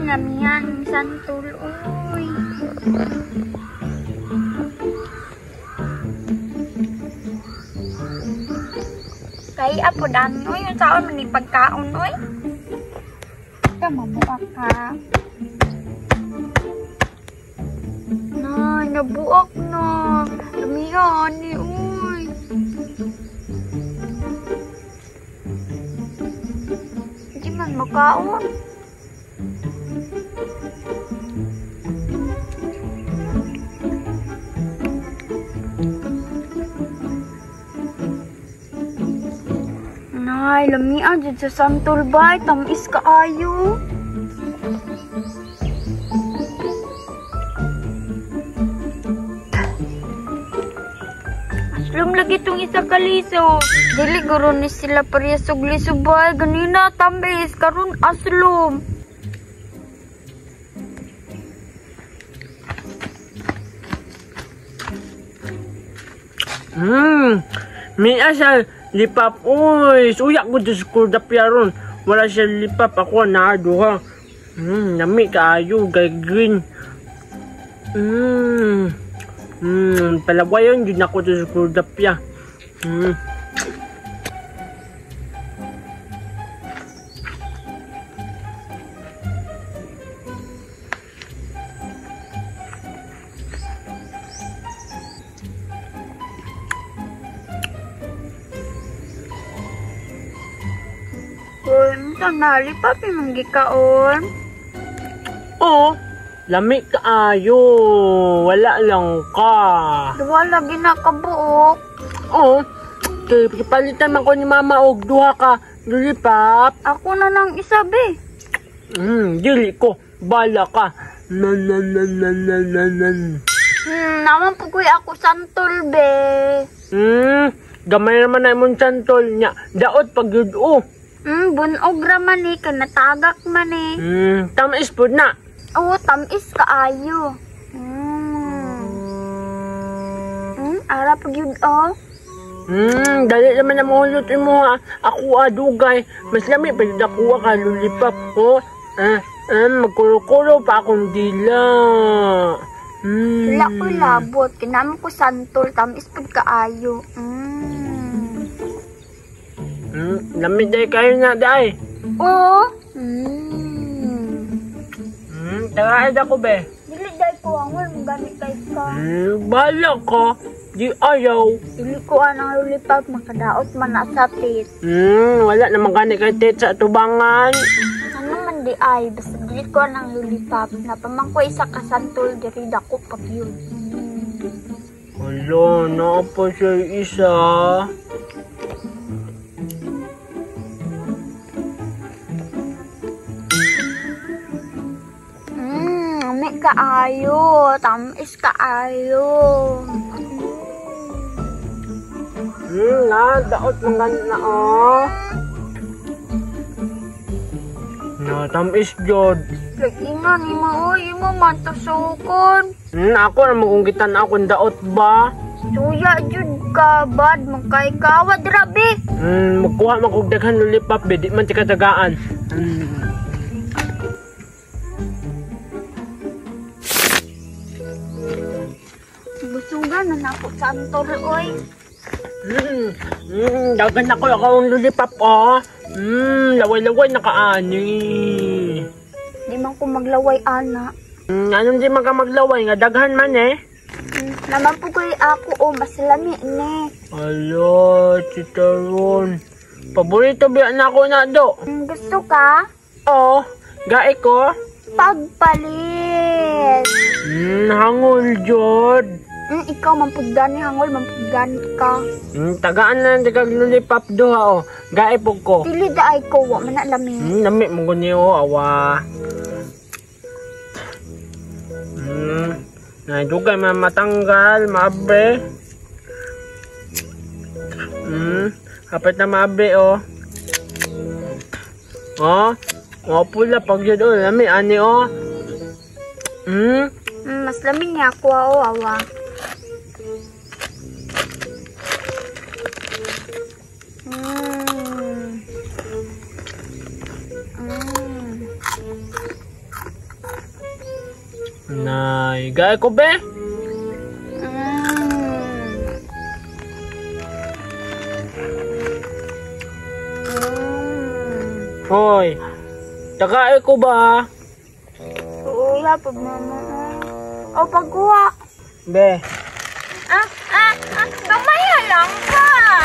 Lamihan, santol, uy. Kaya po dan, uy, yung taon man pagkaon, uy. Mabuak ka. Nay, nabuak na. Lamihan ni, uy. Hindi man makaon. Nay, lamian dyan sa santol bay. Tamis ka ayo. Aslum lagi itong isa kaliso. Dili guro ni sila pariyasog-liso bay. Ganina tamis. Karun aslum. Miya siya lipap. Uy, suyak ko sa school dapya ron. Wala siya lipap. Ako na duha. Nami kaayo. Gay green. Palawayon yun ako sa school dapya. Tanali pa pinanggikaon. Oo. Lami kaayo. Wala lang ka. Duwa lagi na kabuok. Oo. Kaya palitan man ko ni mama og duha ka lulipap. Ako na lang isa be. Dili ko. Bala ka. Naman po kuy ako santol be. Gamay naman na imong santol niya. Daot pag yun Bunog raman eh, kanatagak man eh. Tamis po na. Oo, tamis kaayo. Ara pag yun Dali naman na mahulot mo ha. Ako adugay. Mas lami pa yun ako ka lulipap. Magkuro-kuro pa akong dila. Wala ko labot. Kinaman ko santol, tamis pag kaayo. Lamig day kayo na day. Oo. Tagaid ako be. Dili day ko angol, magamit kay ka. Bahala ka. Di ayaw. Dili ko anang lulipap, makadaot man na sa tit. Wala naman gani kay tit sa tubangan. Ano man di ay, basta dili ko anang lulipap. Napamang ko isa kasantol, diri dako pag yun. Wala, naapa siya isa. Kaayo, tamis kaayo. Daot mong ganit na tamis jod. Lagi nga ni mo, imo man tusukon. Ako na magunggitan akong daot ba? Suya jud ka, bad mong kay kawad rabi. Magkuha man kong daghan lulipap, di man tikatagaan. Busugan na ako sa antol, oy. Dagan ako akong lulipap, laway-laway nakaani. Di man ko maglaway, ana. Anong di man ka maglaway, nga daghan man Naman po kayo ako, mas lami, ne. Ala, chitaron. Paborito biya na ako na do. Gusto ka? Oo, gae ko. Pagpalit. Hangol, Jod. Ikaw, mampugdani, hangol, mampugdani ka. Tagaan na nagkag lulipap do, gae po ko. Dili da ay ko, wa man na lami. Nami mo niyo, awa. Naidugay matanggal, maabre. Kapit na maabre, pula pag yun, lami, ani, Mas lami niya ako, awa. Nay, gaya ko be? Hoy, tagaay ko ba? Uya, pag mama. O, pagkuha. Be, Gamaya lang ka.